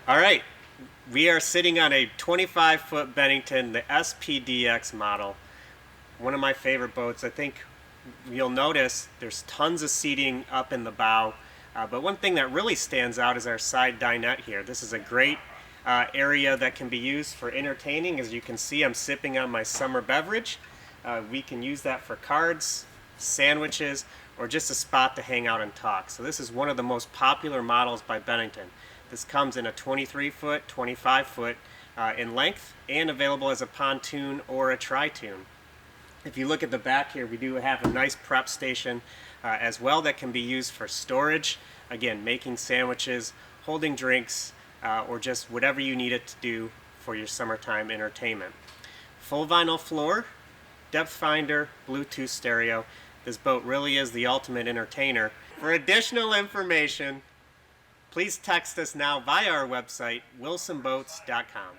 All right, we are sitting on a 25-foot Bennington, the SPDX model. One of my favorite boats. I think you'll notice there's tons of seating up in the bow, but one thing that really stands out is our side dinette here. This is a great area that can be used for entertaining. As you can see, I'm sipping on my summer beverage. We can use that for cards, sandwiches, or just a spot to hang out and talk. So this is one of the most popular models by Bennington. This comes in a 23-foot, 25-foot in length, and available as a pontoon or a tri-toon. If you look at the back here, we do have a nice prep station as well that can be used for storage. Again, making sandwiches, holding drinks, or just whatever you need it to do for your summertime entertainment. Full vinyl floor, depth finder, Bluetooth stereo. This boat really is the ultimate entertainer. For additional information, please text us now via our website, wilsonboats.com.